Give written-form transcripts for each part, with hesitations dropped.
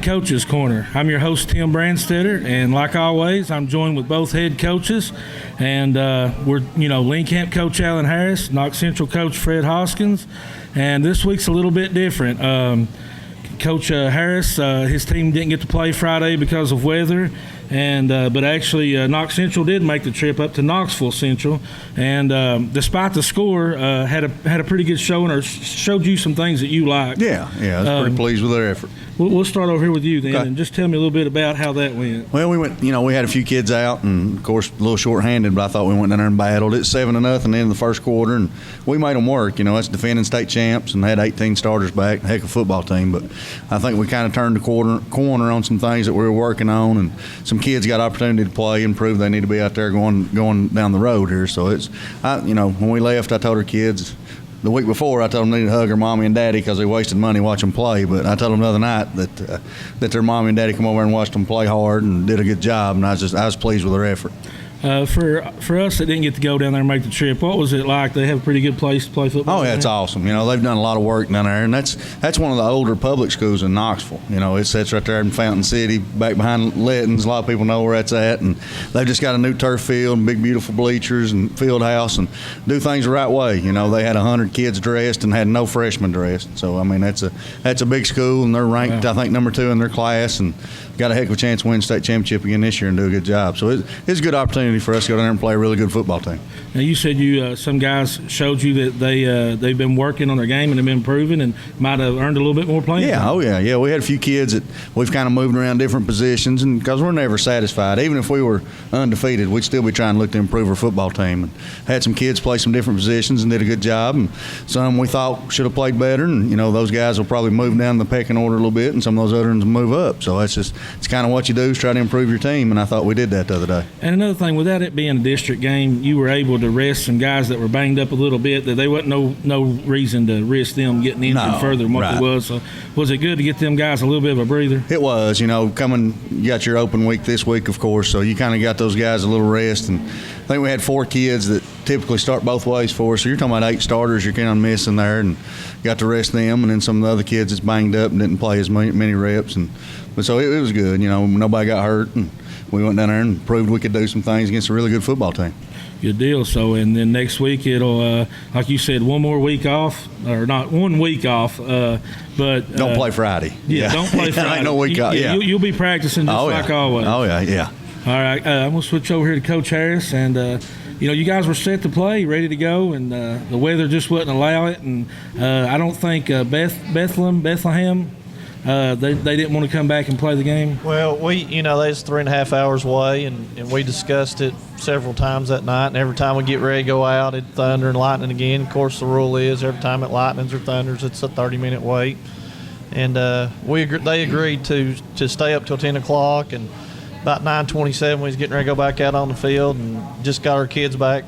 Pitt Coaches Corner. I'm your host, Tim Brandstetter, and like always, I'm joined with both head coaches, and we're, Lee Camp coach Alan Harris, Knox Central coach Fred Hoskins, and this week's a little bit different. Coach Harris, his team didn't get to play Friday because of weather, and but actually Knox Central did make the trip up to Knoxville Central, and despite the score, had a pretty good showing, or showed you some things that you liked. Yeah, I was pretty pleased with their effort. We'll start over here with you then, Okay. and just tell me a little bit about how that went. Well, we went, we had a few kids out, and of course, a little short-handed, but I thought we went down there and battled. It's 7-0 in the first quarter, and we made them work. That's defending state champs, and they had 18 starters back. Heck of a football team, but I think we kind of turned the corner on some things that we were working on, and some kids got opportunity to play and prove they need to be out there going down the road here. So when we left, I told our kids. The week before, I told them they needed to hug their mommy and daddy because they wasted money watching them play. But I told them the other night that their mommy and daddy come over and watched them play hard and did a good job, and I was pleased with their effort. For us that didn't get to go down there and make the trip, what was it like? They have a pretty good place to play football. Oh, yeah, it's awesome. They've done a lot of work down there, and that's one of the older public schools in Knoxville. It sits right there in Fountain City, back behind Lettons. A lot of people know where that's at, and they've just got a new turf field and big, beautiful bleachers and field house, and do things the right way. They had 100 kids dressed and had no freshmen dressed. So that's a big school, and they're ranked, I think, number 2 in their class, and got a heck of a chance to win state championship again this year and do a good job. So it's a good opportunity for us to go down there and play a really good football team. Now, you said some guys showed you that they've been working on their game and have been improving and might have earned a little bit more playing time. Oh yeah. We had a few kids that we've kind of moved around different positions, and because we're never satisfied. Even if we were undefeated, we'd still be trying to look to improve our football team. And had some kids play some different positions and did a good job, and some we thought should have played better. And those guys will probably move down the pecking order a little bit, and some of those other ones will move up. So it's kind of what you do is try to improve your team, and I thought we did that the other day. And another thing, without it being a district game, you were able to rest some guys that were banged up a little bit, that they wasn't no reason to risk them getting injured further than what they was. So was it good to get them guys a little bit of a breather? It was. You got your open week this week, of course, so you kind of got those guys a little rest. And I think we had 4 kids that typically start both ways for us. So you're talking about 8 starters you're kind of missing there, and got to rest them. And then some of the other kids that's banged up and didn't play as many reps. But so it was good. Nobody got hurt, and we went down there and proved we could do some things against a really good football team. Good deal. So, and then next week it'll, like you said, one more week off, or not 1 week off, but don't play Friday. Yeah, don't play Friday. Ain't no week off. Yeah, you'll be practicing just like always. Oh yeah. All right, I'm gonna switch over here to Coach Harris, and you guys were set to play, ready to go, and the weather just wouldn't allow it, and I don't think Bethlehem. They didn't want to come back and play the game. Well, they was 3.5 hours away, and we discussed it several times that night. And every time we get ready to go out, it'd thunder and lightning again. Of course, the rule is every time it lightnings or thunders, it's a 30-minute wait. And they agreed to stay up till 10 o'clock. And about 9:27, we was getting ready to go back out on the field, and just got our kids back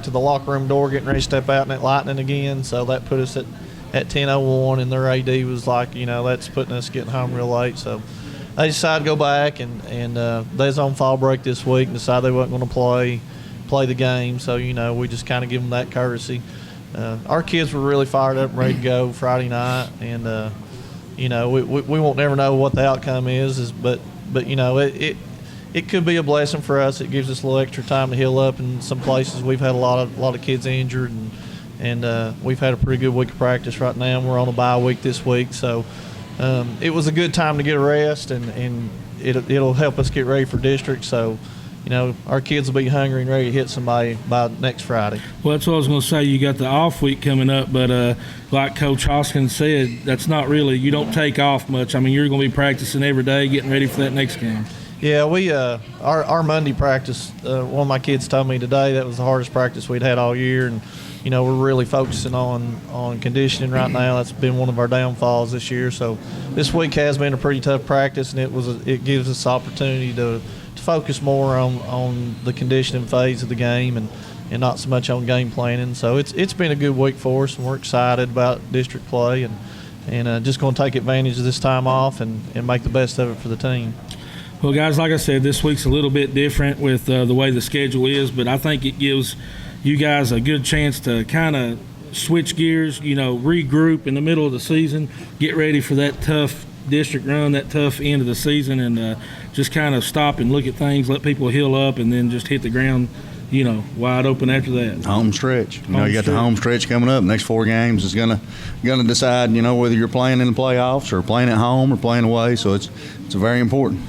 to the locker room door, getting ready to step out, and it lightning again. So that put us at 10:01, and their AD was like, that's putting us getting home real late. So they decided to go back, and they was on fall break this week and decided they wasn't going to play the game. So, we just kind of give them that courtesy. Our kids were really fired up and ready to go Friday night, and, we won't never know what the outcome is but it could be a blessing for us. It gives us a little extra time to heal up. In some places we've had a lot of kids injured, and we've had a pretty good week of practice right now. We're on a bye week this week, so it was a good time to get a rest, and it'll help us get ready for district. So, our kids will be hungry and ready to hit somebody by next Friday. Well, that's what I was going to say. You got the off week coming up, but like Coach Hoskins said, that's not really, you don't take off much. I mean, you're going to be practicing every day, getting ready for that next game. Yeah, we our Monday practice, one of my kids told me today that was the hardest practice we'd had all year, and we're really focusing on conditioning right now. That's been one of our downfalls this year. So this week has been a pretty tough practice, and it gives us opportunity to focus more on the conditioning phase of the game and not so much on game planning. So it's been a good week for us, and we're excited about district play, and just going to take advantage of this time off and make the best of it for the team. Well, guys, like I said, this week's a little bit different with the way the schedule is, but I think it gives you guys a good chance to kind of switch gears, regroup in the middle of the season, get ready for that tough district run, that tough end of the season, and just kind of stop and look at things, let people heal up, and then just hit the ground, wide open after that. Home stretch. You Home got the stretch. home stretch coming up. Next 4 games is gonna decide, whether you're playing in the playoffs or playing at home or playing away. So it's very important.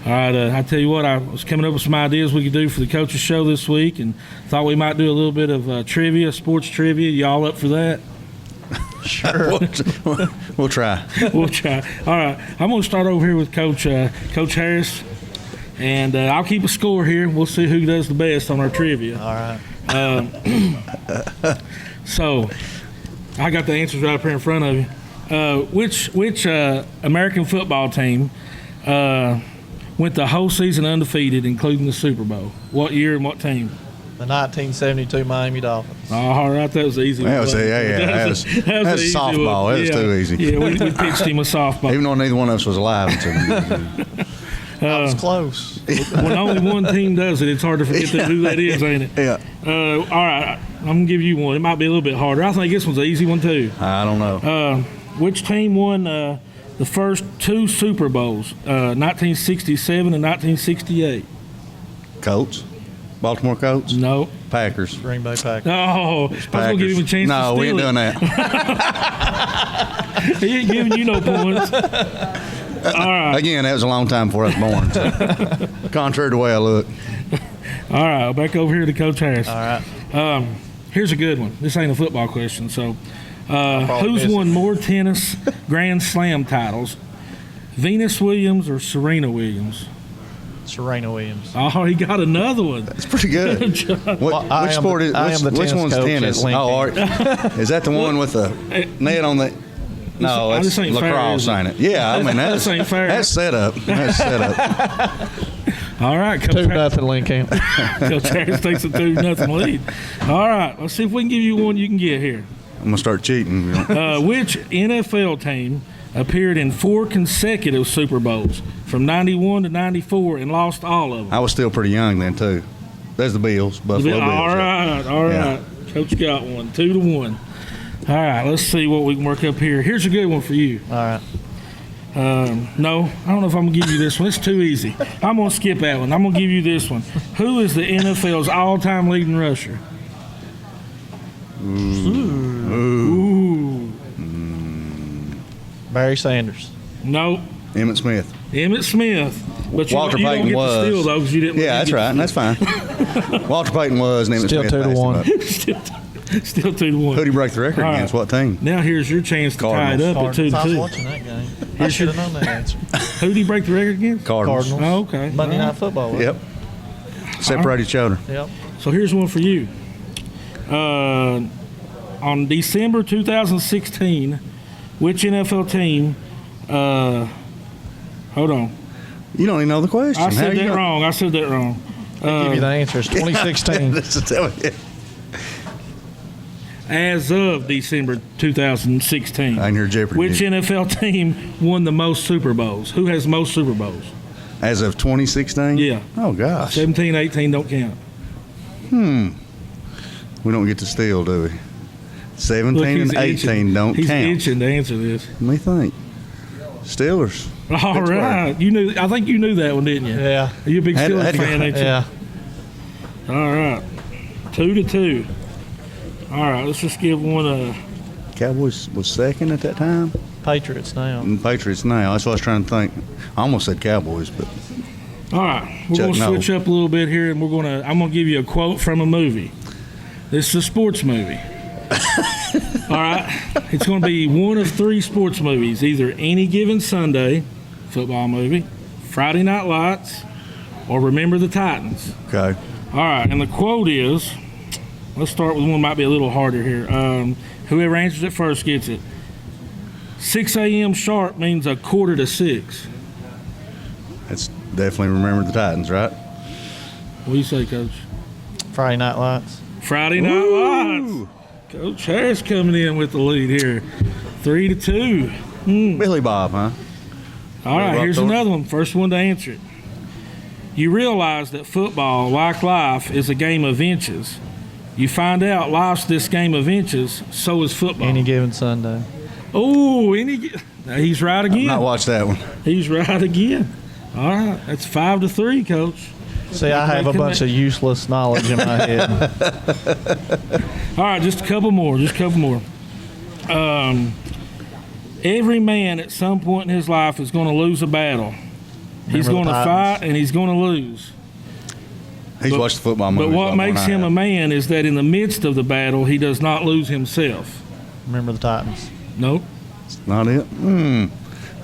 All right, I tell you what, I was coming up with some ideas we could do for the coaches show this week, and thought we might do a little bit of trivia, sports trivia. Y'all up for that? Sure. We'll try. We'll try. All right, I'm going to start over here with Coach Harris, and I'll keep a score here. We'll see who does the best on our trivia. All right. So, I got the answers right up here in front of you. Which American football team went the whole season undefeated, including the Super Bowl? What year and what team? The 1972 Miami Dolphins. All right, that was an easy. That was one. that was an easy softball. one. That was too easy. Yeah, we pitched him a softball. Even though neither one of us was alive until That was close. When only one team does it, it's hard to forget who that is, ain't it? Yeah. All right, I'm going to give you one. It might be a little bit harder. I think this one's an easy one, too. I don't know. Which team won the first 2 Super Bowls, 1967 and 1968? Colts. Baltimore Colts. No. Packers. Green Bay Packers. Oh, I was going to give him a chance to No, steal we ain't it. doing that. He ain't giving you no points. All right. Again, that was a long time before I was born. So. Contrary to the way I look. All right, back over here to Coach Harris. All right. Here's a good one. This ain't a football question. So, probably who's miss won more tennis Grand Slam titles, Venus Williams or Serena Williams? Serena Williams. Oh, he got another one. It's pretty good. Well, I Which am sport the- is? I am the Which tennis one's coach tennis? at Lincoln. Oh, art. Is that the one with the net on the? No, This that's ain't fair, lacrosse, is it? ain't it? Yeah, I mean that's This ain't fair. That's set up. That's set up. All right, Coach Harris. 2-0 Lincoln. Coach Harris takes a 2-0 lead. All right, let's see if we can give you one you can get here. I'm gonna start cheating. Which NFL team appeared in 4 consecutive Super Bowls from 91 to 94 and lost all of them? I was still pretty young then too. There's the Bills, Buffalo Bills. All right. Yeah. Coach got one, 2-1. All right, let's see what we can work up here. Here's a good one for you. All right. No, I don't know if I'm going to give you this one. It's too easy. I'm going to skip that one. I'm going to give you this one. Who is the NFL's all-time leading rusher? Ooh. Barry Sanders. Nope. Emmitt Smith. Emmitt Smith. But you, Walter you don't Payton get was. to steal those. You didn't. Yeah, that's right. And that's fine. Walter Payton was, and Emmitt Still Smith 2-1. passed him up. Still 2-1. Who'd he break the record All right. against? What team? Now here's your chance to tie it up at I was 2-2. watching that game. I should have known that answer. Who did he break the record against? Cardinals. Cardinals. Oh, okay. Monday All right. Night Football. wasn't Yep. Separate each other. it? Yep. So here's one for you. On December 2016, which NFL team? Hold on. You don't even know the question. I How said you that know? wrong. I said that wrong. I'll give you the answer. It's 2016. This is- As of December 2016, I can hear Jeopardy. which NFL team won the most Super Bowls? Who has most Super Bowls? As of 2016? Yeah. Oh, gosh. 17, 18 don't count. We don't get to steal, do we? 17 Look, he's and 18 itching. don't He's count. itching to answer this. Let me think. Steelers. All Pittsburgh. right. You knew. I think you knew that one, didn't you? Yeah. Are you a big Had- Steelers had to go- fan, ain't you? Yeah. All right. 2-2. All right, let's just give one a. Cowboys was second at that time. Patriots now. And Patriots now. That's what I was trying to think. I almost said Cowboys, but All right, we're Chuck going to Noll. switch up a little bit here, and I'm going to give you a quote from a movie. This is a sports movie. All right, it's going to be one of 3 sports movies: either Any Given Sunday, football movie, Friday Night Lights, or Remember the Titans. okay. All right, and the quote is, let's start with one that might be a little harder here. Whoever answers it first gets it. 6 a.m. sharp means 5:45. That's definitely Remember the Titans, right? What do you say, Coach? Friday Night Lights. Friday Night Lights. Coach Harris coming in with the lead here. 3-2. Billy Bob, huh? All right, Rock here's Thornton. another one. First one to answer it. You realize that football, like life, is a game of inches. You find out life's this game of inches, so is football. Any given Sunday. Oh, He's right again. Not watched that one. He's right again. All right, that's 5-3, Coach. See, I have a bunch of useless knowledge in my head. All right, just a couple more. Every man at some point in his life is going to lose a battle. He's going to fight and he's going to lose. He's watched the football movie. But what makes him a man is that in the midst of the battle, he does not lose himself. Remember the Titans. Nope. Not it. I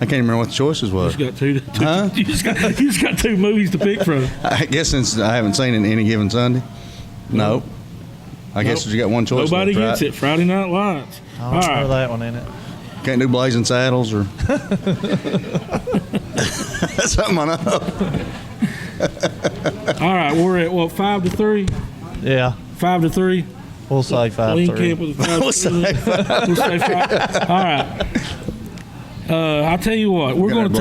can't remember what the choices was. You just got two movies to pick from. I guess since I haven't seen it any given Sunday. No. I guess you got one choice. Nobody left, gets it. Friday Night Lights. I don't know that one in it. Can't do Blazing Saddles or something I know. All right, we're at 5-3. Yeah. 5-3. We'll say 5-3. Lean Camp with a 5-3. We'll say 5. All right. I'll tell you what. We're going to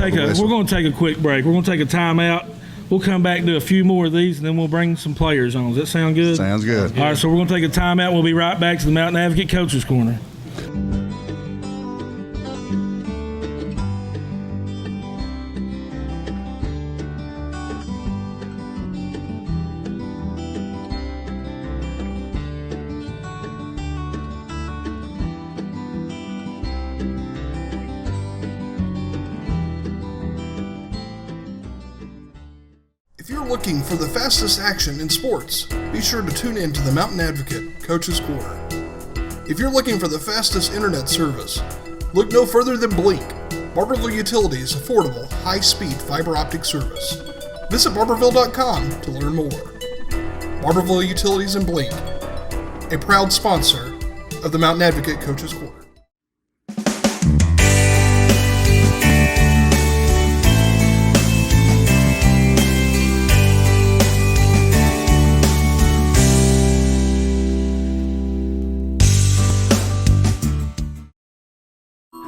take a quick break. We're going to take a timeout. We'll come back and do a few more of these, and then we'll bring some players on. Does that sound good? Sounds good. All right, so we're going to take a timeout. We'll be right back to the Mountain Advocate Coaches Corner. If you're looking for the fastest action in sports, be sure to tune in to the Mountain Advocate Coach's Corner. If you're looking for the fastest internet service, look no further than Blink, Barberville Utilities' affordable, high-speed fiber optic service. Visit barberville.com to learn more. Barberville Utilities and Blink, a proud sponsor of the Mountain Advocate Coach's Corner.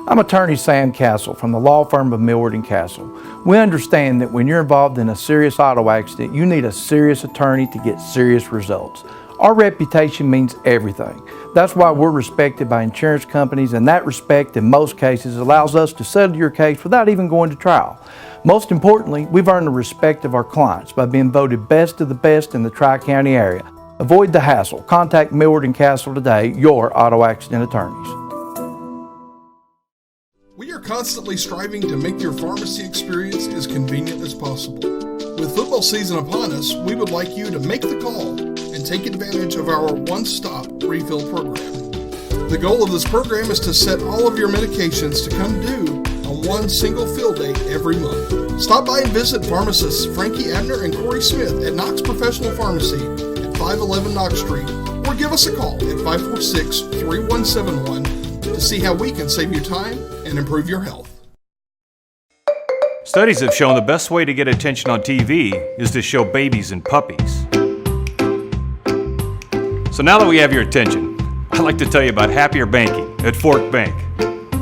I'm attorney Sam Castle from the law firm of Millward & Castle. We understand that when you're involved in a serious auto accident, you need a serious attorney to get serious results. Our reputation means everything. That's why we're respected by insurance companies, and that respect in most cases allows us to settle your case without even going to trial. Most importantly, we've earned the respect of our clients by being voted best of the best in the Tri-County area. Avoid the hassle. Contact Millward & Castle today, your auto accident attorneys. We are constantly striving to make your pharmacy experience as convenient as possible. With football season upon us, we would like you to make the call and take advantage of our one-stop refill program. The goal of this program is to set all of your medications to come due on one single fill date every month. Stop by and visit pharmacists Frankie Abner and Corey Smith at Knox Professional Pharmacy at 511 Knox Street, or give us a call at 546-3171 to see how we can save you time and improve your health. Studies have shown the best way to get attention on TV is to show babies and puppies. So now that we have your attention, I'd like to tell you about Happier Banking at Fork Bank.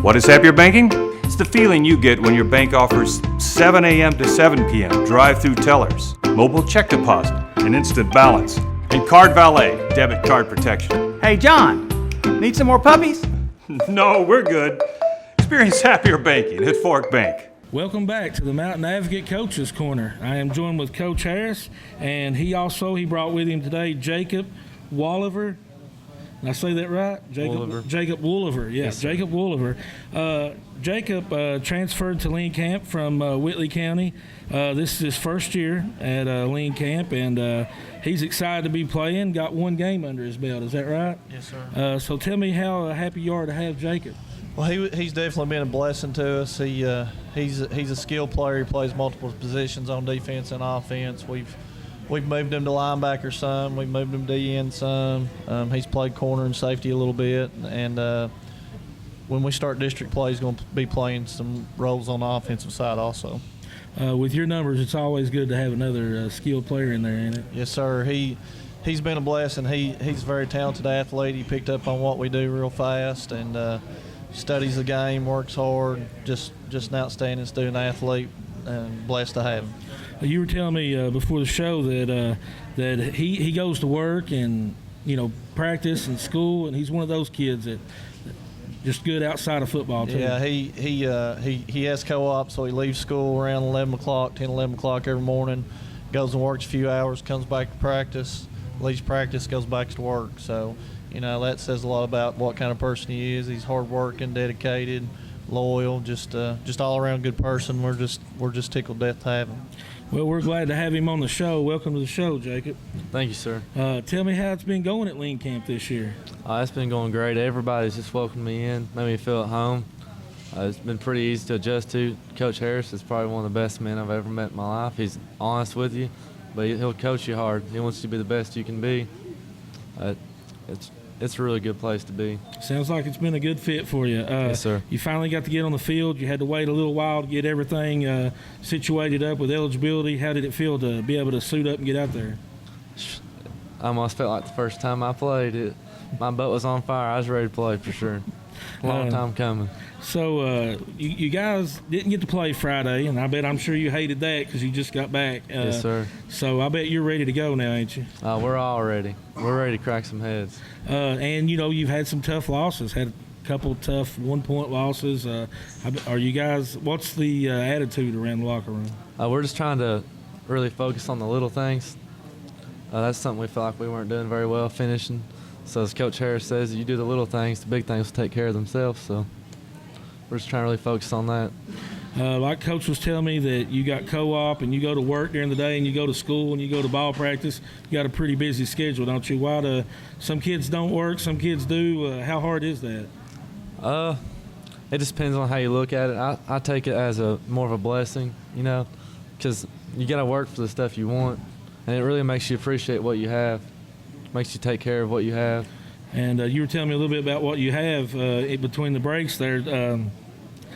What is Happier Banking? It's the feeling you get when your bank offers 7 a.m. to 7 p.m. drive-through tellers, mobile check deposit, and instant balance, and Card Valet debit card protection. Hey, John, need some more puppies? No, we're good. Experience Happier Banking at Fork Bank. Welcome back to the Mountain Advocate Coaches Corner. I am joined with Coach Harris, and he brought with him today Jacob Wolliver. Did I say that right? Jacob Wolliver. Yes, Jacob Wolliver. Jacob transferred to Lean Camp from Whitley County. This is his first year at Lean Camp, and he's excited to be playing. Got one game under his belt. Is that right? Yes, sir. So tell me how happy you are to have Jacob. Well, he's definitely been a blessing to us. He's a skilled player. He plays multiple positions on defense and offense. We've moved him to linebacker some. We've moved him to DN some. He's played corner and safety a little bit. And when we start district play, he's going to be playing some roles on the offensive side also. With your numbers, it's always good to have another skilled player in there, ain't it? Yes, sir. He's been a blessing. He's a very talented athlete. He picked up on what we do real fast and studies the game, works hard, just an outstanding student athlete, and blessed to have him. You were telling me before the show that he goes to work and practice and school, and he's one of those kids that just good outside of football too. Yeah, he has co-op, so he leaves school around 11 o'clock, 11 o'clock every morning, goes and works a few hours, comes back to practice, leaves practice, goes back to work. So, that says a lot about what kind of person he is. He's hardworking, dedicated, loyal, just all around good person. We're just tickled to death to have him. Well, we're glad to have him on the show. Welcome to the show, Jacob. Thank you, sir. Tell me how it's been going at Lean Camp this year. It's been going great. Everybody's just welcomed me in, made me feel at home. It's been pretty easy to adjust to. Coach Harris is probably one of the best men I've ever met in my life. He's honest with you, but he'll coach you hard. He wants you to be the best you can be. It's a really good place to be. Sounds like it's been a good fit for you. Yes, sir. You finally got to get on the field. You had to wait a little while to get everything situated up with eligibility. How did it feel to be able to suit up and get out there? I almost felt like the first time I played. My butt was on fire. I was ready to play for sure. Long time coming. So you guys didn't get to play Friday, and I'm sure you hated that because you just got back. Yes, sir. So I bet you're ready to go now, ain't you? We're all ready. We're ready to crack some heads. And you've had some tough losses. Had a couple of tough 1-point losses. Are you guys? What's the attitude around the locker room? We're just trying to really focus on the little things. That's something we feel like we weren't doing very well finishing. So as Coach Harris says, you do the little things, the big things will take care of themselves. So we're just trying to really focus on that. Like Coach was telling me that you got co-op and you go to work during the day and you go to school and you go to ball practice. You got a pretty busy schedule, don't you? Why do some kids don't work, some kids do? How hard is that? It just depends on how you look at it. I take it as more of a blessing, because you got to work for the stuff you want, and it really makes you appreciate what you have. Makes you take care of what you have. And you were telling me a little bit about what you have between the breaks there.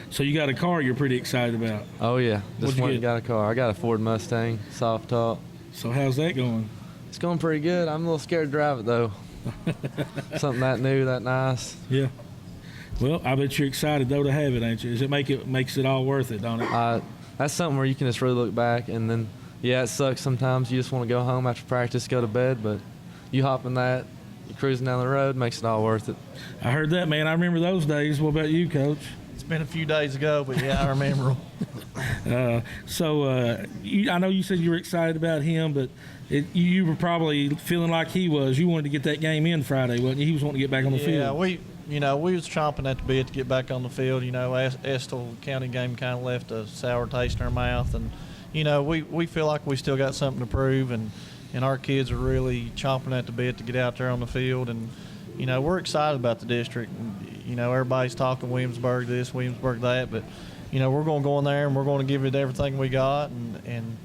So you got a car you're pretty excited about. Oh, yeah. What'd Just you went get? and got a car. I got a Ford Mustang, soft top. So how's that going? It's going pretty good. I'm a little scared to drive it, though. Something that new, that nice. Yeah. Well, I bet you're excited, though, to have it, ain't you? Does it makes it all worth it, don't it? That's something where you can just really look back, and then, yeah, it sucks sometimes. You just want to go home after practice, go to bed, but you hop in that, you're cruising down the road, makes it all worth it. I heard that, man. I remember those days. What about you, Coach? It's been a few days ago, but yeah, I remember them. I know you said you were excited about him, but you were probably feeling like he was. You wanted to get that game in Friday, wasn't you? He was wanting to get back on the field. Yeah, we was chomping at the bit to get back on the field. Estill County game kind of left a sour taste in our mouth, and we feel like we still got something to prove, and our kids are really chomping at the bit to get out there on the field, and we're excited about the district. Everybody's talking Williamsburg this, Williamsburg that, but we're going to go in there and we're going to give it everything we got and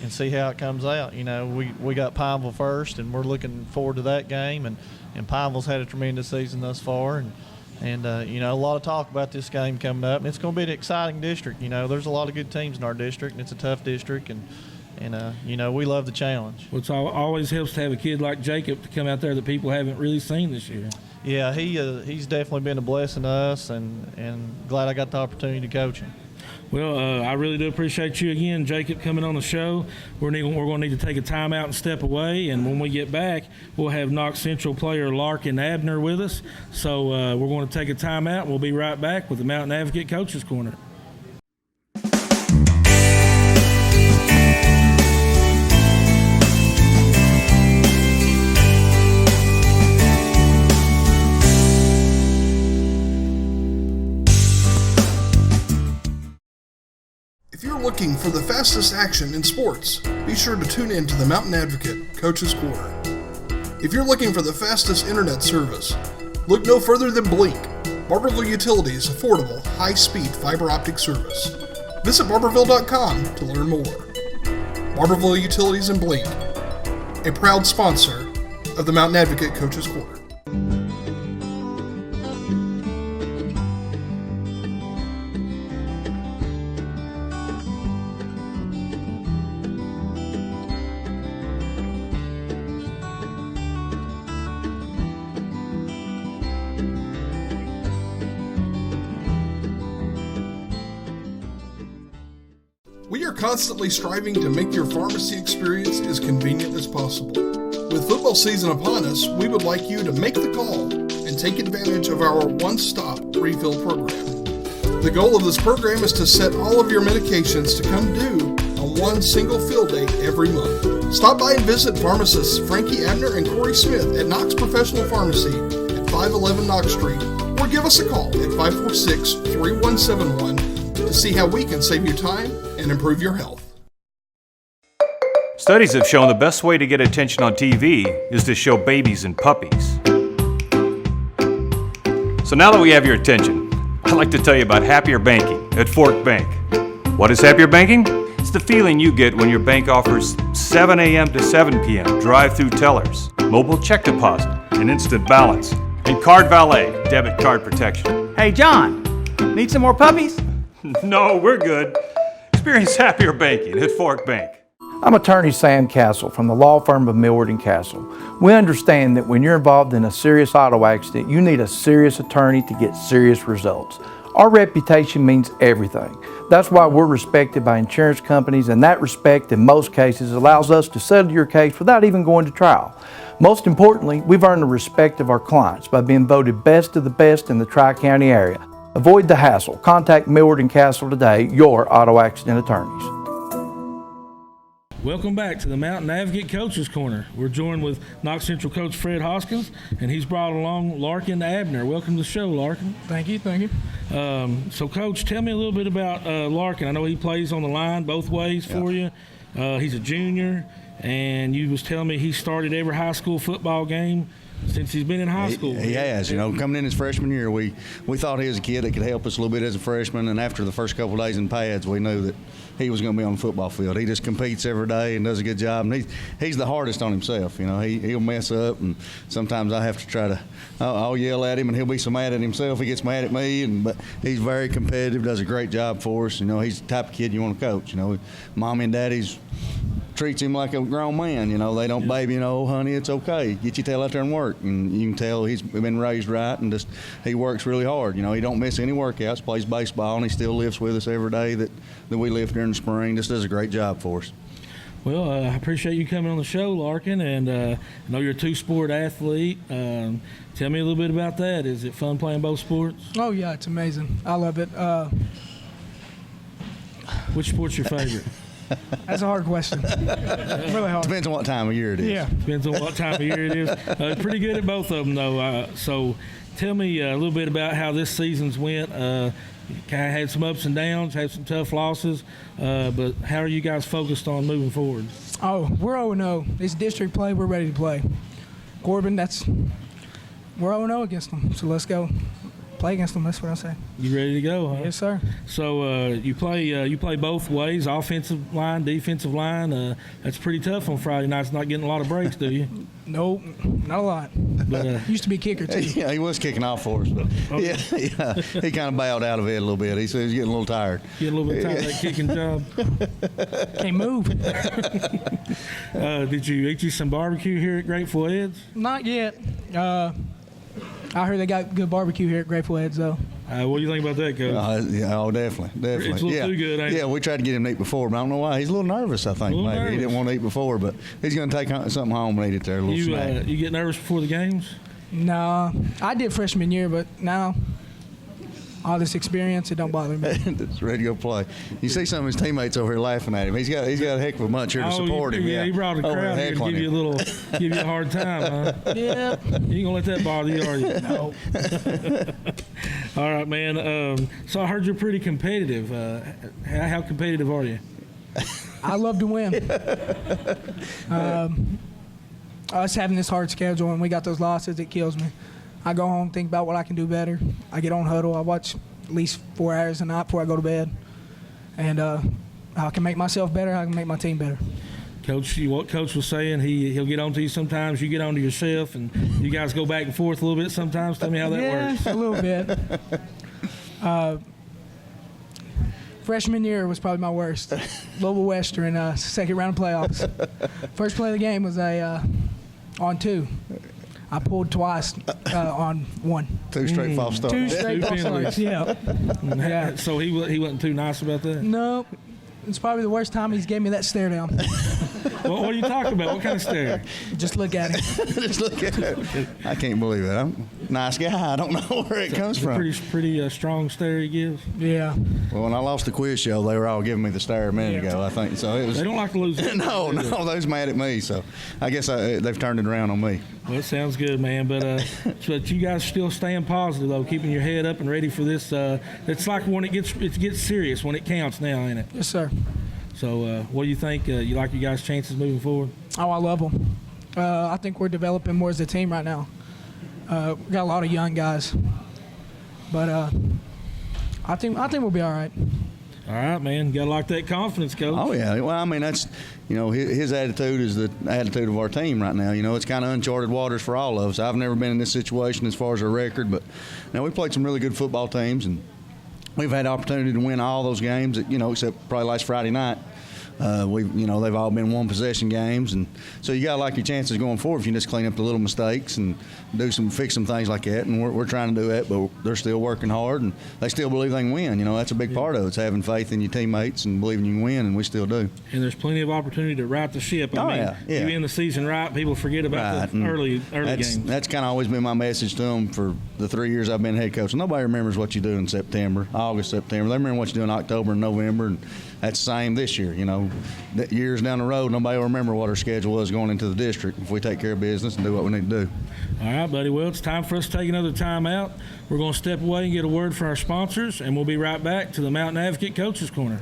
see how it comes out. We got Pineville first, and we're looking forward to that game, and Pineville's had a tremendous season thus far, and a lot of talk about this game coming up, and it's going to be an exciting district. There's a lot of good teams in our district, and it's a tough district, and we love the challenge. Well, it always helps to have a kid like Jacob to come out there that people haven't really seen this year. Yeah, he's definitely been a blessing to us, and glad I got the opportunity to coach him. Well, I really do appreciate you again, Jacob, coming on the show. We're going to need to take a timeout and step away, and when we get back, we'll have Knox Central player Larkin Abner with us. So we're going to take a timeout, and we'll be right back with the Mountain Advocate Coaches Corner. If you're looking for the fastest action in sports, be sure to tune in to the Mountain Advocate Coach's Corner. If you're looking for the fastest internet service, look no further than Blink, Barberville Utilities' affordable, high-speed fiber optic service. Visit barberville.com to learn more. Barberville Utilities and Blink, a proud sponsor of the Mountain Advocate Coach's Corner. We are constantly striving to make your pharmacy experience as convenient as possible. With football season upon us, we would like you to make the call and take advantage of our one-stop refill program. The goal of this program is to set all of your medications to come due on one single fill date every month. Stop by and visit pharmacists Frankie Abner and Corey Smith at Knox Professional Pharmacy at 511 Knox Street, or give us a call at 546-3171 to see how we can save you time and improve your health. Studies have shown the best way to get attention on TV is to show babies and puppies. So now that we have your attention, I'd like to tell you about Happier Banking at Fork Bank. What is Happier Banking? It's the feeling you get when your bank offers 7 a.m. to 7 p.m. drive-through tellers, mobile check deposit, and instant balance, and Card Valet debit card protection. Hey, John, need some more puppies? No, we're good. Experience Happier Banking at Fork Bank. I'm attorney Sam Castle from the law firm of Millward and Castle. We understand that when you're involved in a serious auto accident, you need a serious attorney to get serious results. Our reputation means everything. That's why we're respected by insurance companies, and that respect in most cases allows us to settle your case without even going to trial. Most importantly, we've earned the respect of our clients by being voted best of the best in the Tri-County area. Avoid the hassle. Contact Millward and Castle today, your auto accident attorneys. Welcome back to the Mountain Advocate Coaches Corner. We're joined with Knox Central coach Fred Hoskins, and he's brought along Larkin Abner. Welcome to the show, Larkin. Thank you. So, Coach, tell me a little bit about Larkin. I know he plays on the line both ways for you. He's a junior, and you was telling me he started every high school football game since he's been in high school. He has, coming in his freshman year, we thought he was a kid that could help us a little bit as a freshman, and after the first couple of days in pads, we knew that he was going to be on the football field. He just competes every day and does a good job, and he's the hardest on himself. He'll mess up, and sometimes I have to try to, I'll yell at him, and he'll be so mad at himself, he gets mad at me, but he's very competitive, does a great job for us. He's the type of kid you want to coach. Mommy and daddy's treats him like a grown man. They don't baby, honey, it's okay. Get your tail out there and work. And you can tell he's been raised right, and just he works really hard. He don't miss any workouts, plays baseball, and he still lives with us every day that we live during the spring. Just does a great job for us. Well, I appreciate you coming on the show, Larkin, and I know you're a two-sport athlete. Tell me a little bit about that. Is it fun playing both sports? Oh, yeah, it's amazing. I love it. Which sport's your favorite? That's a hard question. Really hard. Depends on what time of year it is. Yeah. Depends on what time of year it is. Pretty good at both of them, though. So tell me a little bit about how this season's went. Kind of had some ups and downs, had some tough losses, but how are you guys focused on moving forward? Oh, we're 0-0. It's district play. We're ready to play. Corbin, we're 0-0 against them, so let's go play against them. That's what I say. You ready to go, huh? Yes, sir. So you play both ways, offensive line, defensive line. That's pretty tough on Friday nights. Not getting a lot of breaks, do you? Nope, not a lot. But used to be kicker too. Yeah, he was kicking off for us, but yeah, he kind of bailed out of it a little bit. He said he's getting a little tired. Getting a little bit tired of that kicking job. Can't move. Did you eat you some barbecue here at Grateful Ed's? Not yet. I heard they got good barbecue here at Grateful Ed's, though. What do you think about that, Coach? Definitely. It's a little too good, ain't it? Yeah, we tried to get him to eat before, but I don't know why. He's a little nervous, I think, maybe. Nervous. He didn't want to eat before, but he's going to take something home and eat it there, a little snack. You get nervous before the games? No, I did freshman year, but now all this experience, it don't bother me. It's ready to go play. You see some of his teammates over here laughing at him. He's got a heck of a bunch here to support him. Yeah, he brought a crowd here to give you a hard time, huh? Yeah. You ain't gonna let that bother you, are you? No. All right, man. So I heard you're pretty competitive. How competitive are you? I love to win. Us having this hard schedule and we got those losses, it kills me. I go home, think about what I can do better. I get on huddle. I watch at least 4 hours a night before I go to bed. And how I can make myself better, how I can make my team better. Coach, what Coach was saying, he'll get on to you sometimes, you get on to yourself, and you guys go back and forth a little bit sometimes. Tell me how that works. Yeah, a little bit. Freshman year was probably my worst. Louisville Western, second round of playoffs. First play of the game was on 2. I pulled twice on 1. 2 straight false starts. 2 straight false starts, yeah. Yeah. So he wasn't too nice about that? No. It's probably the worst time he's gave me that stare down. What are you talking about? What kind of stare? Just look at it. Just look at it. I can't believe it. I'm a nice guy. I don't know where it comes It's a from. pretty strong stare he gives. Yeah. Well, when I lost the quiz show, they were all giving me the stare a minute ago, I think. So it was. They don't like to lose. No, they was mad at me. So I guess they've turned it around on me. Well, it sounds good, man. But you guys still staying positive though, keeping your head up and ready for this. It's like when it gets serious when it counts now, ain't it? Yes, sir. So what do you think? You like your guys' chances moving forward? Oh, I love them. I think we're developing more as a team right now. We got a lot of young guys, but I think we'll be all right. All right, man. Got to like that confidence, coach. Oh yeah. Well, I mean that's his attitude is the attitude of our team right now. It's kind of uncharted waters for all of us. I've never been in this situation as far as a record, but we played some really good football teams and we've had the opportunity to win all those games. Except probably last Friday night. They've all been one possession games, and so you gotta like your chances going forward if you just clean up the little mistakes and fix some things like that. And we're trying to do that, but they're still working hard, and they still believe they can win. That's a big part of it. It's having faith in your teammates and believing you can win, and we still do. And there's plenty of opportunity to right the ship. I mean, yeah. You end the season right, people forget about the early games. That's kind of always been my message to them for the 3 years I've been head coach. Nobody remembers what you do in September, August, September. They remember what you do in October and November, and that's the same this year. Years down the road, nobody will remember what our schedule was going into the district if we take care of business and do what we need to do. All right, buddy. Well, it's time for us to take another time out. We're going to step away and get a word from our sponsors, and we'll be right back to the Mountain Advocate Coaches Corner.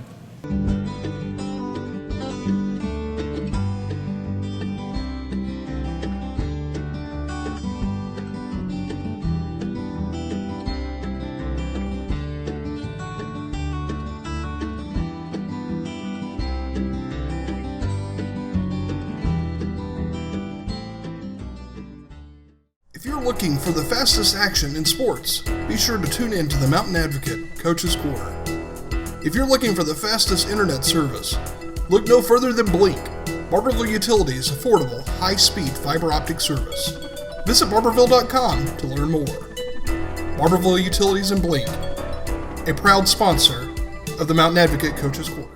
If you're looking for the fastest action in sports, be sure to tune in to the Mountain Advocate Coach's Corner. If you're looking for the fastest internet service, look no further than Blink, Barberville Utilities' affordable, high-speed fiber optic service. Visit barberville.com to learn more. Barberville Utilities and Blink, a proud sponsor of the Mountain Advocate Coach's Corner.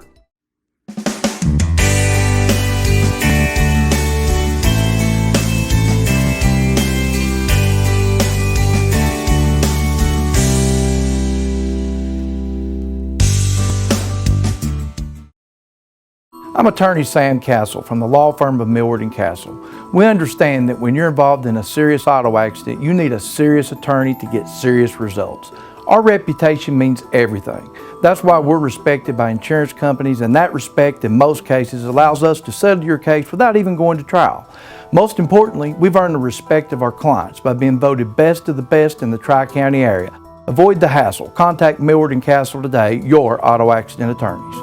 I'm attorney Sam Castle from the law firm of Millward and Castle. We understand that when you're involved in a serious auto accident, you need a serious attorney to get serious results. Our reputation means everything. That's why we're respected by insurance companies, and that respect in most cases allows us to settle your case without even going to trial. Most importantly, we've earned the respect of our clients by being voted best of the best in the Tri-County area. Avoid the hassle. Contact Millward and Castle today, your auto accident attorneys.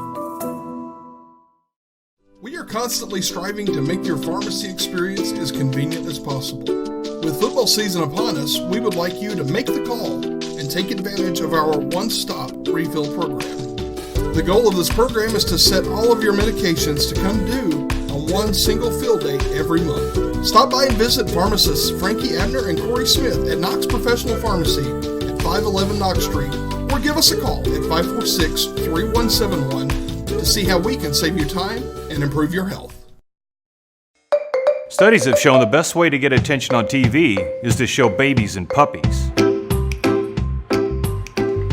We are constantly striving to make your pharmacy experience as convenient as possible. With football season upon us, we would like you to make the call and take advantage of our one-stop refill program. The goal of this program is to set all of your medications to come due on one single fill date every month. Stop by and visit pharmacists Frankie Abner and Corey Smith at Knox Professional Pharmacy at 511 Knox Street, or give us a call at 546-3171 to see how we can save you time and improve your health. Studies have shown the best way to get attention on TV is to show babies and puppies.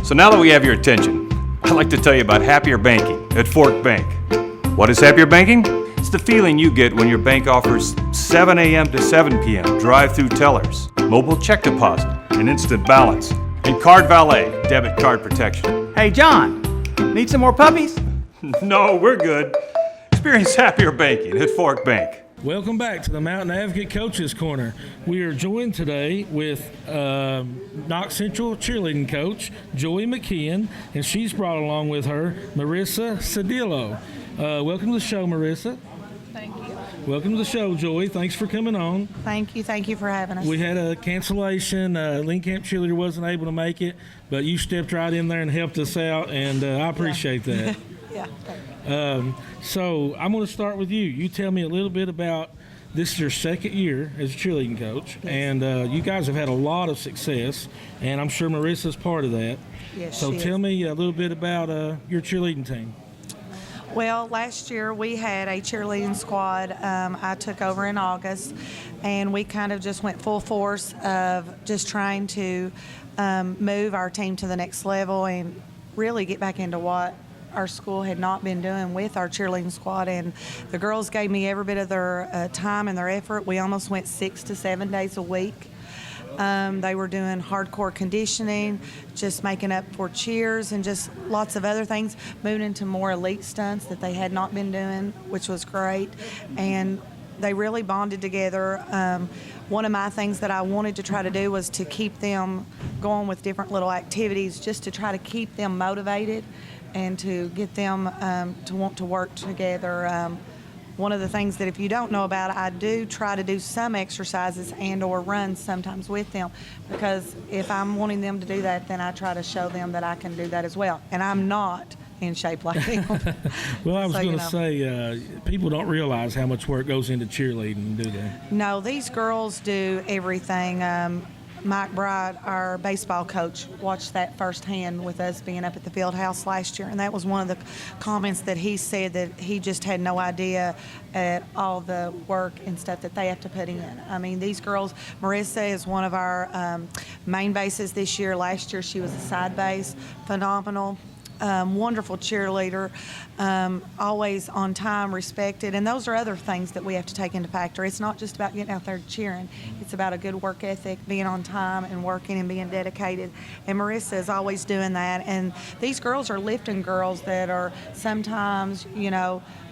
So now that we have your attention, I'd like to tell you about Happier Banking at Fork Bank. What is Happier Banking? It's the feeling you get when your bank offers 7 a.m. to 7 p.m. drive-through tellers, mobile check deposit, and instant balance, and Card Valet debit card protection. Hey, John, need some more puppies? No, we're good. Experience Happier Banking at Fork Bank. Welcome back to the Mountain Advocate Coaches Corner. We are joined today with Knox Central cheerleading coach, Joey McKeon, and she's brought along with her Marissa Cedillo. Welcome to the show, Marissa. Thank you. Welcome to the show, Joey. Thanks for coming on. Thank you. Thank you for having us. We had a cancellation. Lincoln Camp cheerleader wasn't able to make it, but you stepped right in there and helped us out, and I appreciate that. Yeah. Thank you. So I'm going to start with you. You tell me a little bit about this is your second year as a cheerleading coach, and you guys have had a lot of success, and I'm sure Marissa's part of that. Yes, So she tell is. me a little bit about your cheerleading team. Well, last year we had a cheerleading squad. I took over in August, and we kind of just went full force of just trying to move our team to the next level and really get back into what our school had not been doing with our cheerleading squad. And the girls gave me every bit of their time and their effort. We almost went 6 to 7 days a week. They were doing hardcore conditioning, just making up for cheers and just lots of other things, moving into more elite stunts that they had not been doing, which was great. And they really bonded together. One of my things that I wanted to try to do was to keep them going with different little activities, just to try to keep them motivated and to get them to want to work together. One of the things that if you don't know about it, I do try to do some exercises and or runs sometimes with them, because if I'm wanting them to do that, then I try to show them that I can do that as well. And I'm not in shape like them. Well, I was So, going you to know. say, people don't realize how much work goes into cheerleading, do they? No, these girls do everything. Mike Bright, our baseball coach, watched that firsthand with us being up at the field house last year, and that was one of the comments that he said, that he just had no idea at all the work and stuff that they have to put in. I mean, these girls, Marissa is one of our main bases this year. Last year she was a side base, phenomenal. Wonderful cheerleader, always on time, respected, and those are other things that we have to take into factor. It's not just about getting out there cheering. It's about a good work ethic, being on time and working and being dedicated, and Marissa is always doing that. And these girls are lifting girls that are sometimes,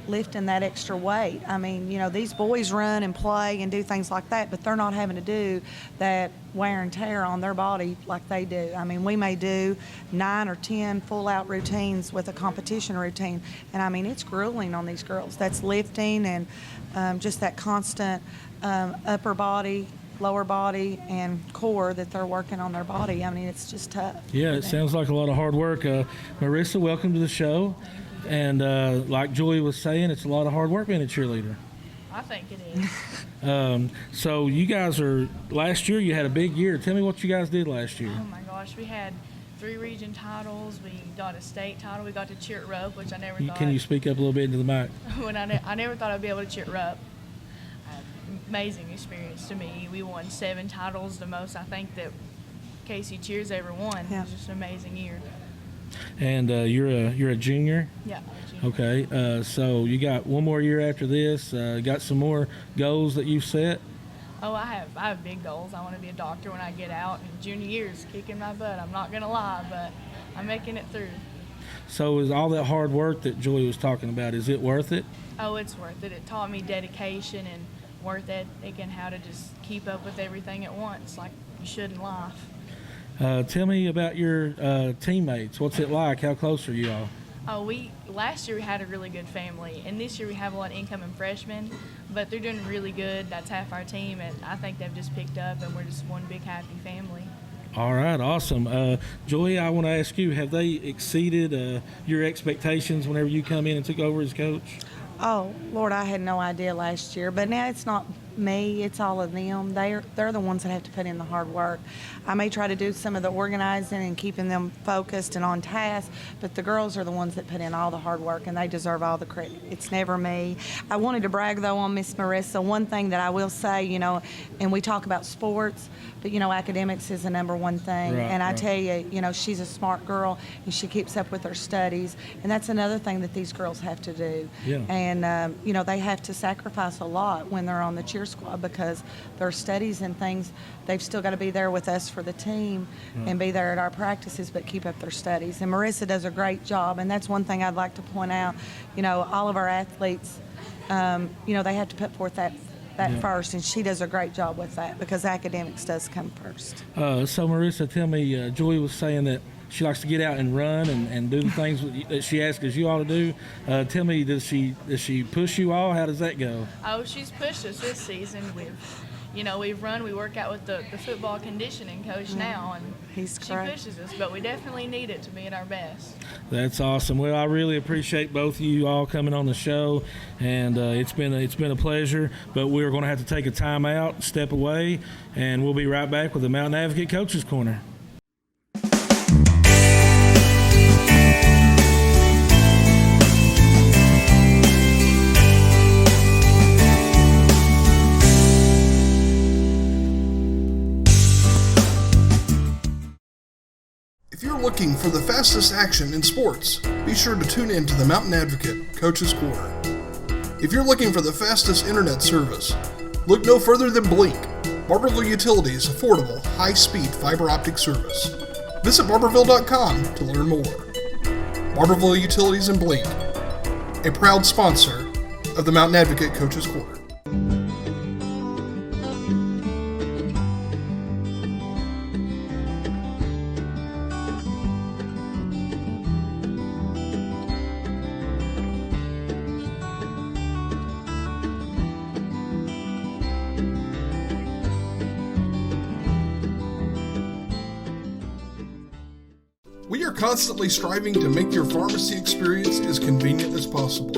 lifting that extra weight. I mean, these boys run and play and do things like that, but they're not having to do that wear and tear on their body like they do. I mean, we may do 9 or 10 full-out routines with a competition routine, and I mean, it's grueling on these girls. That's lifting and just that constant upper body, lower body, and core that they're working on their body. I mean, it's just tough. Yeah, it sounds like a lot of hard work. Marissa, welcome to the show. And like Julie was saying, it's a lot of hard work being a cheerleader. I think it is. So you guys last year you had a big year. Tell me what you guys did last year. Oh my gosh, we had 3 region titles. We got a state title. We got to cheer at rope, which I never thought. Can you speak up a little bit into the mic? When I never thought I'd be able to cheer at rope. Amazing experience to me. We won 7 titles, the most I think that Casey Cheers ever won. Yeah. It was just an amazing year. And you're a junior. Yeah. Okay. So you got one more year after this. Got some more goals that you've set. Oh, I have big goals. I want to be a doctor when I get out. And junior year's kicking my butt. I'm not gonna lie, but I'm making it through. So is all that hard work that Julie was talking about, is it worth it? Oh, it's worth it. It taught me dedication and work ethic and how to just keep up with everything at once, like you should in life. Tell me about your teammates. What's it like? How close are you all? Oh, last year we had a really good family, and this year we have a lot of incoming freshmen, but they're doing really good. That's half our team, and I think they've just picked up, and we're just one big happy family. All right, awesome. Joey, I want to ask you, have they exceeded your expectations whenever you come in and took over as coach? Oh, Lord, I had no idea last year, but now it's not me, it's all of them. They're the ones that have to put in the hard work. I may try to do some of the organizing and keeping them focused and on task, but the girls are the ones that put in all the hard work, and they deserve all the credit. It's never me. I wanted to brag, though, on Miss Marissa. One thing that I will say, and we talk about sports, but, academics is the number one thing. Right, and I right. tell you, she's a smart girl, and she keeps up with her studies, and that's another thing that these girls have to do. Yeah. And, they have to sacrifice a lot when they're on the cheer squad, because their studies and things, they've still got to be there with us for the team and be there at our practices, but keep up their studies. And Marissa does a great job, and that's one thing I'd like to point out. All of our athletes, they have to put forth that first, and she does a great job with that, because academics does come first. So Marissa, tell me, Julie was saying that she likes to get out and run and do the things that she asks you all to do. Tell me, does she push you all? How does that go? Oh, she's pushed us this season. We've run, we work out with the football conditioning coach now, and He's she great. pushes us, but we definitely need it to be at our best. That's awesome. Well, I really appreciate both of you all coming on the show, and it's been a pleasure. But we're going to have to take a time out, step away, and we'll be right back with the Mountain Advocate Coaches Corner. looking for the fastest action in sports, be sure to tune in to the Mountain Advocate Coach's Corner. If you're looking for the fastest internet service, look no further than Blink, Barberville Utilities' affordable, high-speed fiber optic service. Visit barberville.com to learn more. Barberville Utilities and Blink, a proud sponsor of the Mountain Advocate Coach's Corner. We are constantly striving to make your pharmacy experience as convenient as possible.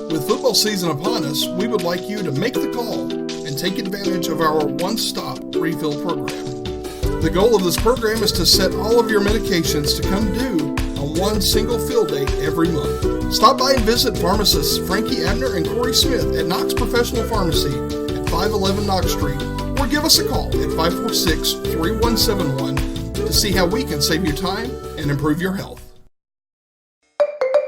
With football season upon us, we would like you to make the call and take advantage of our one-stop refill program. The goal of this program is to set all of your medications to come due on one single fill date every month. Stop by and visit pharmacists Frankie Abner and Corey Smith at Knox Professional Pharmacy at 511 Knox Street, or give us a call at 546-3171 to see how we can save you time and improve your health.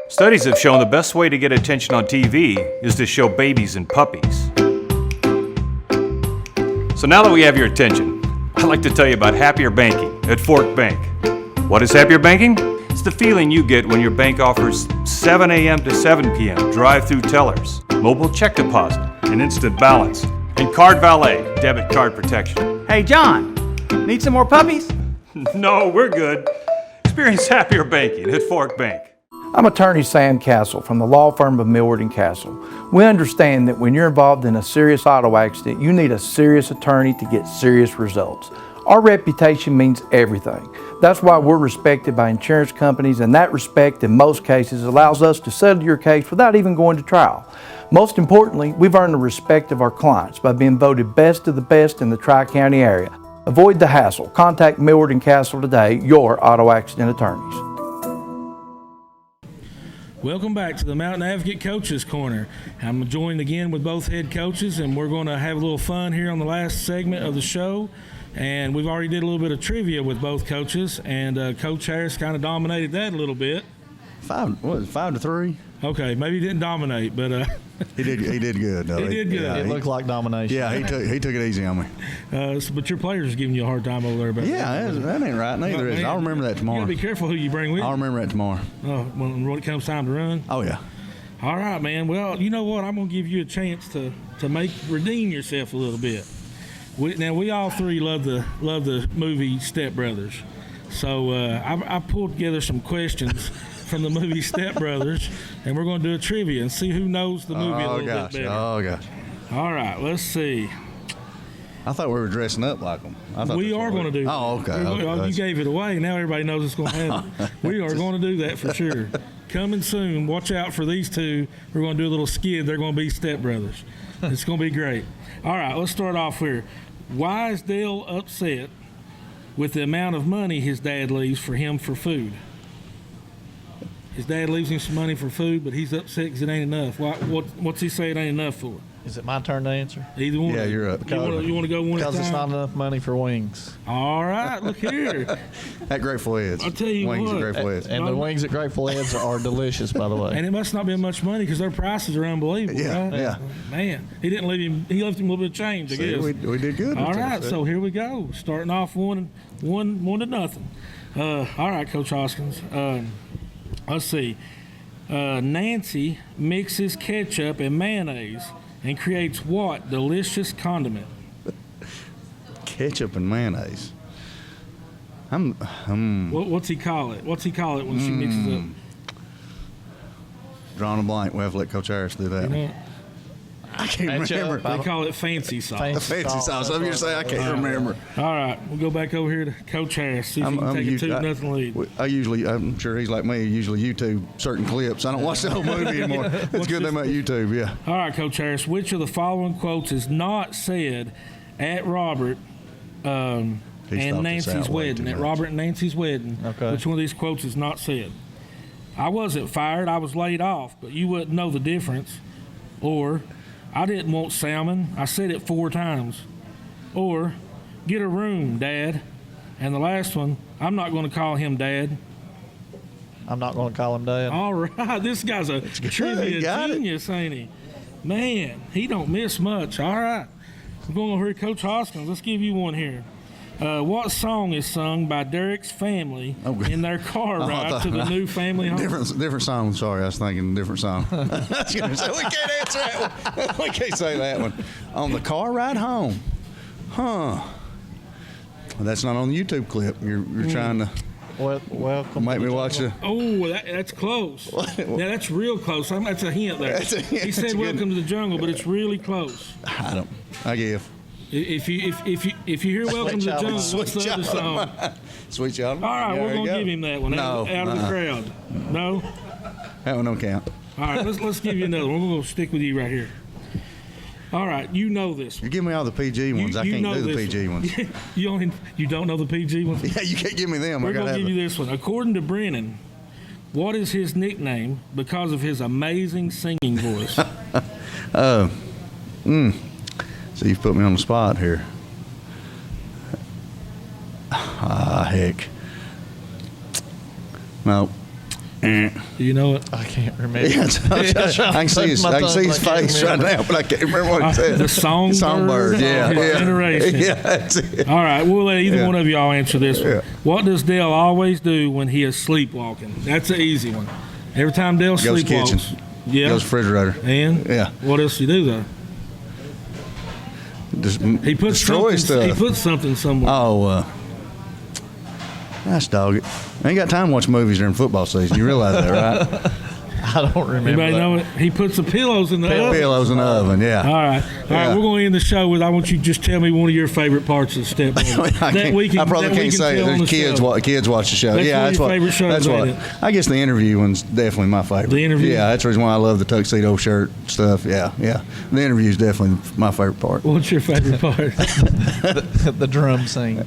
Studies have shown the best way to get attention on TV is to show babies and puppies. So now that we have your attention, I'd like to tell you about Happier Banking at Fork Bank. What is Happier Banking? It's the feeling you get when your bank offers 7 a.m. to 7 p.m. drive-through tellers, mobile check deposit, and instant balance, and Card Valet debit card protection. Hey, John, need some more puppies? No, we're good. Experience Happier Banking at Fork Bank. I'm attorney Sam Castle from the law firm of Millward & Castle. We understand that when you're involved in a serious auto accident, you need a serious attorney to get serious results. Our reputation means everything. That's why we're respected by insurance companies, and that respect in most cases allows us to settle your case without even going to trial. Most importantly, we've earned the respect of our clients by being voted best of the best in the Tri-County area. Avoid the hassle. Contact Millward & Castle today, your auto accident attorneys. Welcome back to the Mountain Advocate Coaches Corner. I'm joined again with both head coaches, and we're going to have a little fun here on the last segment of the show. And we've already did a little bit of trivia with both coaches, and Coach Harris kind of dominated that a little bit. 5-3? Okay, maybe he didn't dominate, but He did good though. He did good. Yeah, It looked like domination. yeah, he took it easy on me. but your players are giving you a hard time over there about Yeah, that ain't right neither. Is it? I'll remember that You tomorrow. got to be careful who you bring with you. I'll remember that tomorrow. When it comes time to run. Oh yeah. All right, man. Well, you know what? I'm going to give you a chance to redeem yourself a little bit. We all three love the movie Step Brothers. So I pulled together some questions from the movie Step Brothers, and we're going to do a trivia and see who knows the movie a little bit better. Oh gosh. All right, let's see. I thought we were dressing up like them. We are going to do that. Oh, okay. You gave it away. Now everybody knows it's going to happen. We are going to do that for sure. Coming soon. Watch out for these two. We're going to do a little skid. They're going to be Step Brothers. It's going to be great. All right, let's start off here. Why is Dale upset with the amount of money his dad leaves for him for food? His dad leaves him some money for food, but he's upset because it ain't enough. What's he say it ain't enough for? Is it my turn to answer? Either one. Yeah, you're up. You want to go one at a Because it's time? not enough money for wings. All right, look here. At Grateful Heads. I'll tell you Wings what. at Grateful Heads. And the wings at Grateful Heads are delicious, by the way. And it must not be much money because their prices are unbelievable. Yeah, right? yeah. Man, he didn't leave him. He left him a little bit of change, I See, guess. we did good. All right, so here we go. Starting off one to nothing. All right, Coach Hoskins. Let's see. Nancy mixes ketchup and mayonnaise and creates what delicious condiment? Ketchup and mayonnaise. What's he call it? What's he call it when she mixes up? Drawing a blank. We have to let Coach Harris do that. You know, I can't Ketchup. remember. they call it fancy sauce. Fancy sauce. I'm going to say I can't remember. All right, we'll go back over here to Coach Harris. See if he can take a 2-0 lead. I'm sure he's like me, usually YouTube certain clips. I don't watch the whole movie anymore. It's good they make YouTube, yeah. All right, Coach Harris, which of the following quotes is not said at Robert and Nancy's wedding? At Robert and Nancy's wedding, Okay. which one of these quotes is not said? I wasn't fired, I was laid off, but you wouldn't know the difference. Or, I didn't want salmon, I said it 4 times. Or, get a room, Dad. And the last one, I'm not going to call him Dad. I'm not going to call him Dad. All right, this guy's a trivia got it. genius, ain't he? Man, he don't miss much. All right, we're going over here, Coach Hoskins. Let's give you one here. What song is sung by Derek's family in their car ride to the new family home? Different song. Sorry, I was thinking different song. I was gonna say, we can't answer that one. We can't say that one. On the car ride home. Huh. Well, that's not on the YouTube clip. You're trying to Welcome. make me watch it. Oh, that's close. Yeah, that's real close. That's a hint there. That's a hint. He said That's good. "Welcome to the Jungle," but it's really close. I give. If you hear "Welcome to the Jungle," what's the other song? Sweet Child. All right, we're gonna give him that one. No, out of the crowd. No. That one don't count. All right, let's give you another one. We're gonna stick with you right here. All right, you know this one. You give me all the PG ones. I can't do the PG ones. You don't know the PG ones? Yeah, you can't give me them. We're gonna give you this one. According to Brennan, what is his nickname because of his amazing singing voice? So you've put me on the spot here. Heck. No. Do you know it? I can't remember. Yeah, I can see his face right now, but I can't remember what it said. The Songbird. Yeah. Generation. Yeah, that's it. All right, we'll let either one of y'all answer this one. Yeah. What does Dale always do when he is sleepwalking? That's an easy one. Every time Dale Goes sleepwalks. kitchen. Yeah. Goes refrigerator. And? Yeah. What else do you do, though? Just He puts destroy something. stuff. He puts something somewhere. Oh, nice dog. I ain't got time to watch movies during football season. You realize that, right? I don't remember. Anybody that. know it? He puts the pillows in the oven. Pillows in the oven, yeah. All right, Yeah. we're going to end the show with. I want you to just tell me one of your favorite parts of the step. I probably can't say it. There's kids watch the show. That's Yeah, one of that's your what. favorite shows, That's what. ain't I guess the interview one's definitely my favorite. The interview? Yeah, that's the reason why I love the tuxedo shirt stuff. Yeah. The interview is definitely my favorite part. What's your favorite part? the drum scene.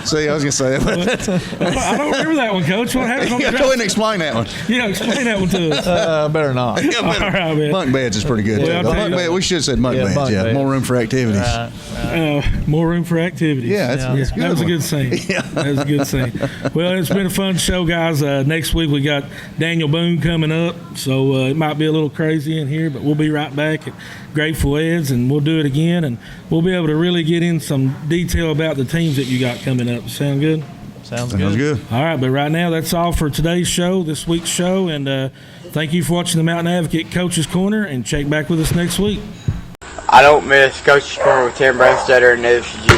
See, I was gonna say that. I don't remember that one, Coach. What happened? Go ahead and explain that one. Yeah, explain that one to us. Better not. Yeah, All right, man. bunk beds is pretty good. Well, too. I'll tell you We should have said bunk beds. bunk Yeah, beds. more room for activities. More room for activities. Yeah, that's good. That was a good scene. That was a good scene. Well, it's been a fun show, guys. Next week we got Daniel Boone coming up, so it might be a little crazy in here, but we'll be right back at Grateful Ed's, and we'll do it again, and we'll be able to really get in some detail about the teams that you got coming up. Sound good? Sounds Sounds good. All right, but right now that's all for today's show, this week's show, and thank you for watching the Mountain Advocate Coach's Corner, and check back with us next week. I don't miss Coach's Corner with Tim Branstetter, and neither should you.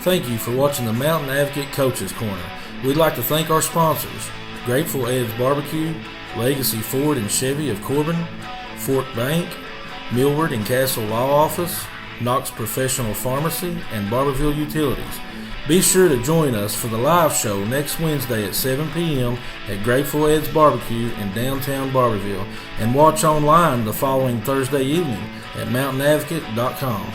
Thank you for watching the Mountain Advocate Coach's Corner. We'd like to thank our sponsors, Grateful Ed's Barbecue, Legacy Ford and Chevy of Corbin, Fort Bank, Millward and Castle Law Office, Knox Professional Pharmacy, and Barberville Utilities. Be sure to join us for the live show next Wednesday at 7 p.m. at Grateful Ed's Barbecue in downtown Barberville, and watch online the following Thursday evening at mountainadvocate.com.